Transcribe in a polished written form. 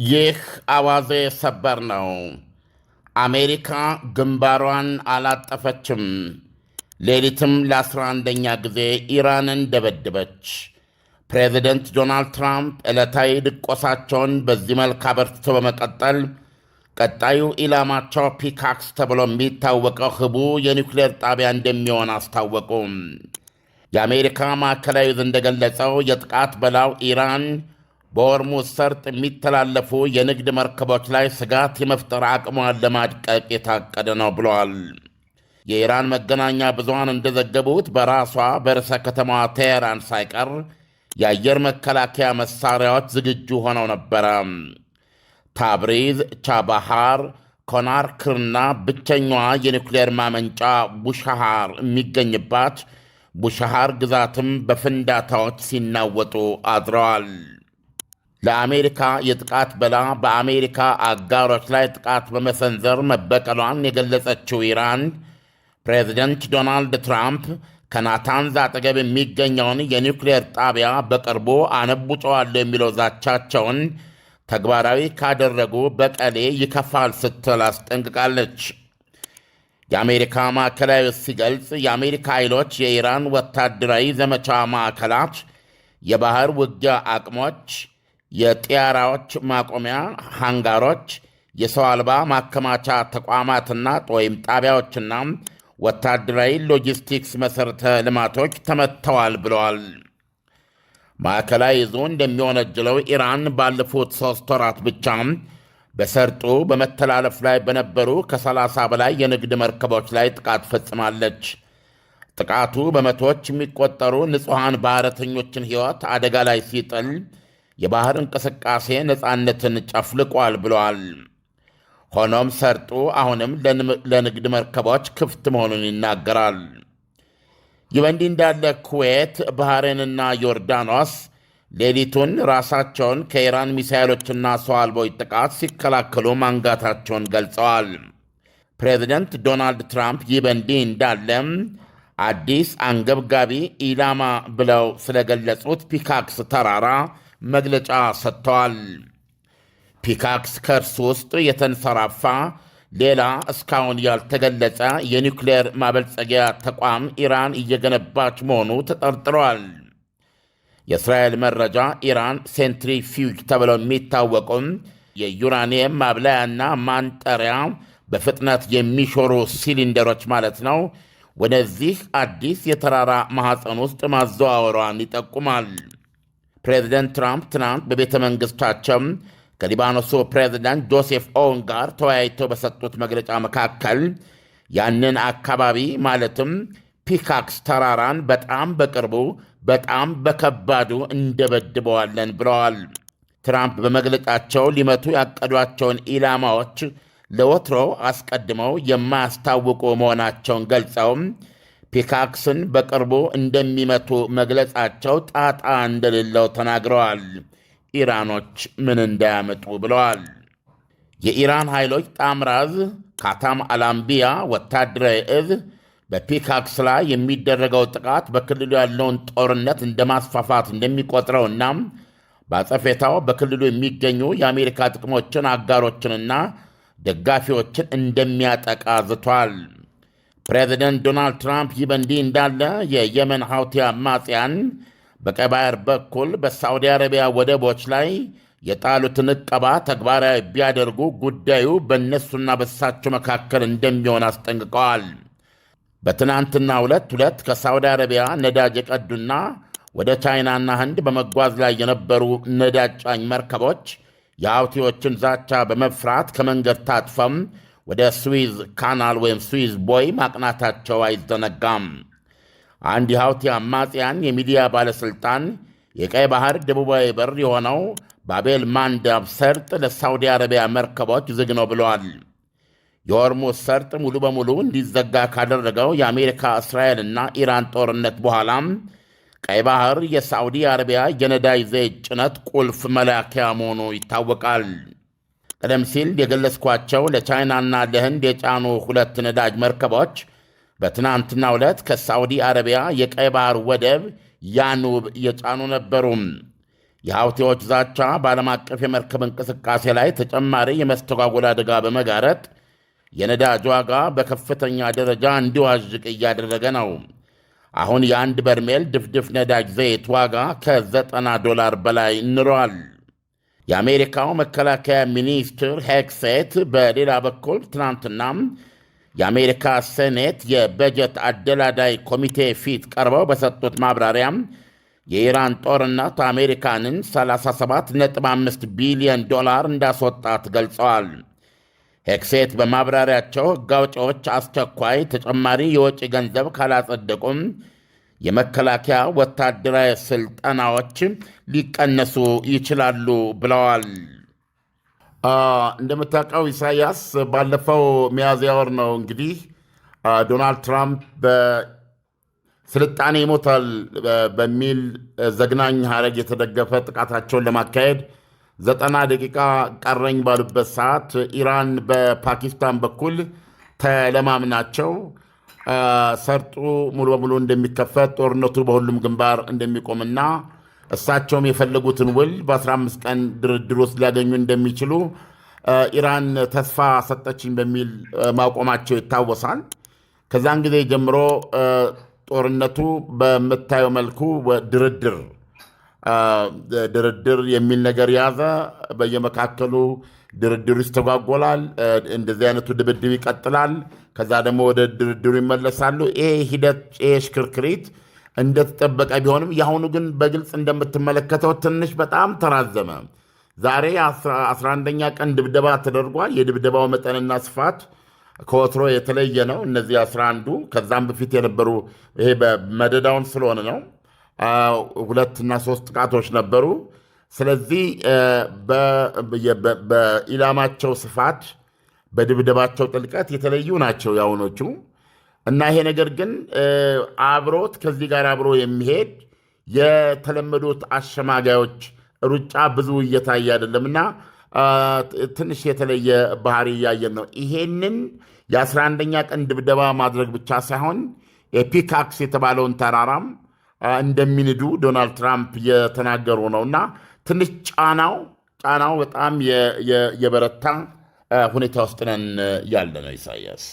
ይህ አዋዜ ሰበር ነው። አሜሪካ ግንባሯን አላጠፈችም። ሌሊትም ለ11ኛ ጊዜ ኢራንን ደበደበች። ፕሬዚደንት ዶናልድ ትራምፕ ዕለታዊ ድቆሳቸውን በዚህ መልክ አበርትተው በመቀጠል ቀጣዩ ኢላማቸው ፒካክስ ተብሎ የሚታወቀው ህቡ የኒውክሌር ጣቢያ እንደሚሆን አስታወቁ። የአሜሪካ ማዕከላዊ ዕዝ እንደገለጸው የጥቃት በላው ኢራን በሆርሙዝ ሰርጥ የሚተላለፉ የንግድ መርከቦች ላይ ስጋት የመፍጠር አቅሟን ለማድቀቅ የታቀደ ነው ብለዋል። የኢራን መገናኛ ብዙሃን እንደዘገቡት በራሷ በርዕሰ ከተማዋ ቴሄራን ሳይቀር የአየር መከላከያ መሣሪያዎች ዝግጁ ሆነው ነበረ። ታብሪዝ፣ ቻባሃር፣ ኮናርክርና ብቸኛዋ የኒውክሌር ማመንጫ ቡሻሃር የሚገኝባት ቡሻሃር ግዛትም በፍንዳታዎች ሲናወጡ አድረዋል። ለአሜሪካ የጥቃት በላ በአሜሪካ አጋሮች ላይ ጥቃት በመሰንዘር መበቀሏን የገለጸችው ኢራን ፕሬዚደንት ዶናልድ ትራምፕ ከናታንዝ አጠገብ የሚገኘውን የኒውክሌር ጣቢያ በቅርቡ አነቡጨዋለሁ የሚለው ዛቻቸውን ተግባራዊ ካደረጉ በቀሌ ይከፋል ስትል አስጠንቅቃለች። የአሜሪካ ማዕከላዊ ሲገልጽ የአሜሪካ ኃይሎች የኢራን ወታደራዊ ዘመቻ ማዕከላት፣ የባህር ውጊያ አቅሞች፣ የጥያራዎች ማቆሚያ ሃንጋሮች፣ የሰው አልባ ማከማቻ ተቋማትና ወይም ጣቢያዎችና ወታደራዊ ሎጂስቲክስ መሠረተ ልማቶች ተመትተዋል ብለዋል። ማዕከላዊ ዕዙ እንደሚወነጅለው ኢራን ባለፉት 3 ወራት ብቻ በሰርጡ በመተላለፍ ላይ በነበሩ ከ30 በላይ የንግድ መርከቦች ላይ ጥቃት ፈጽማለች። ጥቃቱ በመቶዎች የሚቆጠሩ ንጹሐን ባሕረተኞችን ሕይወት አደጋ ላይ ሲጥል የባሕር እንቅስቃሴ ነፃነትን ጨፍልቋል ብለዋል። ሆኖም ሰርጡ አሁንም ለንግድ መርከቦች ክፍት መሆኑን ይናገራል። ይህ በእንዲህ እንዳለ ኩዌት፣ ባህሬንና ዮርዳኖስ ሌሊቱን ራሳቸውን ከኢራን ሚሳይሎችና ሰው አልቦች ጥቃት ሲከላከሉ ማንጋታቸውን ገልጸዋል። ፕሬዚደንት ዶናልድ ትራምፕ ይህ በእንዲህ እንዳለም አዲስ አንገብጋቢ ኢላማ ብለው ስለገለጹት ፒካክስ ተራራ መግለጫ ሰጥተዋል። ፒካክስ ከእርሱ ውስጥ የተንሰራፋ ሌላ እስካሁን ያልተገለጸ የኒውክሌር ማበልጸጊያ ተቋም ኢራን እየገነባች መሆኑ ተጠርጥሯል። የእስራኤል መረጃ ኢራን ሴንትሪፊዩጅ ተብለው የሚታወቁም የዩራኒየም ማብላያና ማንጠሪያ በፍጥነት የሚሾሩ ሲሊንደሮች ማለት ነው ወደዚህ አዲስ የተራራ ማኅፀን ውስጥ ማዘዋወሯን ይጠቁማል። ፕሬዚደንት ትራምፕ ትናንት በቤተ መንግሥታቸው ከሊባኖሱ ፕሬዚዳንት ጆሴፍ ኦውን ጋር ተወያይተው በሰጡት መግለጫ መካከል ያንን አካባቢ ማለትም ፒካክስ ተራራን በጣም በቅርቡ በጣም በከባዱ እንደበድበዋለን ብለዋል። ትራምፕ በመግለጫቸው ሊመቱ ያቀዷቸውን ኢላማዎች ለወትሮ አስቀድመው የማያስታውቁ መሆናቸውን ገልጸው ፒካክስን በቅርቡ እንደሚመቱ መግለጻቸው ጣጣ እንደሌለው ተናግረዋል። ኢራኖች ምን እንዳያመጡ ብለዋል። የኢራን ኃይሎች ጣምራዝ ካታም አላምቢያ ወታደራዊ ዕዝ በፒካክስ ላይ የሚደረገው ጥቃት በክልሉ ያለውን ጦርነት እንደ ማስፋፋት እንደሚቆጥረውና በአጸፌታው በክልሉ የሚገኙ የአሜሪካ ጥቅሞችን አጋሮችንና ደጋፊዎችን እንደሚያጠቃ ዝቷል። ፕሬዚደንት ዶናልድ ትራምፕ ይህ በእንዲህ እንዳለ የየመን ሐውቲ አማጽያን በቀይ ባሕር በኩል በሳዑዲ አረቢያ ወደቦች ላይ የጣሉትን ዕቀባ ተግባራዊ ቢያደርጉ ጉዳዩ በእነሱና በሳቸው መካከል እንደሚሆን አስጠንቅቀዋል። በትናንትናው ሁለት ከሳዑዲ አረቢያ ነዳጅ የቀዱና ወደ ቻይናና ህንድ በመጓዝ ላይ የነበሩ ነዳጅ ጫኝ መርከቦች የሐውቲዎችን ዛቻ በመፍራት ከመንገድ ታጥፈም ወደ ስዊዝ ካናል ወይም ስዊዝ ቦይ ማቅናታቸው አይዘነጋም። አንድ የሐውቲ አማጽያን የሚዲያ ባለሥልጣን የቀይ ባሕር ደቡባዊ በር የሆነው ባቤል ማንዳብ ሰርጥ ለሳዑዲ አረቢያ መርከቦች ዝግ ነው ብለዋል። የሆርሙዝ ሰርጥ ሙሉ በሙሉ እንዲዘጋ ካደረገው የአሜሪካ እስራኤልና ኢራን ጦርነት በኋላም ቀይ ባሕር የሳዑዲ አረቢያ የነዳጅ ዘይት ጭነት ቁልፍ መላኪያ መሆኑ ይታወቃል። ቀደም ሲል የገለጽኳቸው ለቻይናና ለህንድ የጫኑ 2 ነዳጅ መርከቦች በትናንትናው ዕለት ከሳዑዲ አረቢያ የቀይ ባሕር ወደብ ያኑብ የጫኑ ነበሩ። የሐውቲዎች ዛቻ በዓለም አቀፍ የመርከብ እንቅስቃሴ ላይ ተጨማሪ የመስተጓጎል አደጋ በመጋረጥ የነዳጅ ዋጋ በከፍተኛ ደረጃ እንዲዋዥቅ እያደረገ ነው። አሁን የአንድ በርሜል ድፍድፍ ነዳጅ ዘይት ዋጋ $90 በላይ ንሯል። የአሜሪካው መከላከያ ሚኒስትር ሄግሴት በሌላ በኩል ትናንትና የአሜሪካ ሴኔት የበጀት አደላዳይ ኮሚቴ ፊት ቀርበው በሰጡት ማብራሪያም የኢራን ጦርነት አሜሪካንን $37.5 ቢሊዮን እንዳስወጣት ገልጸዋል። ሄግሴት በማብራሪያቸው ሕግ አውጪዎች አስቸኳይ ተጨማሪ የወጪ ገንዘብ ካላጸደቁም የመከላከያ ወታደራዊ ሥልጠናዎች ሊቀነሱ ይችላሉ ብለዋል። እንደምታውቀው ኢሳያስ ባለፈው ሚያዝያ ወር ነው እንግዲህ ዶናልድ ትራምፕ በስልጣኔ ይሞታል በሚል ዘግናኝ ሐረግ የተደገፈ ጥቃታቸውን ለማካሄድ 90 ደቂቃ ቀረኝ ባሉበት ሰዓት ኢራን በፓኪስታን በኩል ተለማምናቸው ሰርጡ ሙሉ በሙሉ እንደሚከፈት ጦርነቱ በሁሉም ግንባር እንደሚቆምና እሳቸውም የፈለጉትን ውል በ15 ቀን ድርድር ውስጥ ሊያገኙ እንደሚችሉ ኢራን ተስፋ ሰጠችኝ በሚል ማቆማቸው ይታወሳል። ከዛን ጊዜ ጀምሮ ጦርነቱ በምታየው መልኩ ድርድር የሚል ነገር ያዘ። በየመካከሉ ድርድሩ ይስተጓጎላል። እንደዚህ አይነቱ ድብድብ ይቀጥላል። ከዛ ደግሞ ወደ ድርድሩ ይመለሳሉ። ይሄ ሂደት ይሄ ሽክርክሪት እንደተጠበቀ ቢሆንም የአሁኑ ግን በግልጽ እንደምትመለከተው ትንሽ በጣም ተራዘመ። ዛሬ 11ኛ ቀን ድብደባ ተደርጓል። የድብደባው መጠንና ስፋት ከወትሮ የተለየ ነው። እነዚህ 11ዱ ከዛም በፊት የነበሩ ይሄ በመደዳውን ስለሆነ ነው 2 እና 3 ጥቃቶች ነበሩ። ስለዚህ በኢላማቸው ስፋት በድብደባቸው ጥልቀት የተለዩ ናቸው የአሁኖቹ እና ይሄ ነገር ግን አብሮት ከዚህ ጋር አብሮ የሚሄድ የተለመዱት አሸማጋዮች ሩጫ ብዙ እየታየ አይደለምና ትንሽ የተለየ ባህሪ እያየን ነው። ይሄንን የ11ኛ ቀን ድብደባ ማድረግ ብቻ ሳይሆን የፒካክስ የተባለውን ተራራም እንደሚንዱ ዶናልድ ትራምፕ እየተናገሩ ነውና ትንሽ ጫናው በጣም የበረታ ሁኔታ ውስጥ ነን ያለ ነው ኢሳያስ።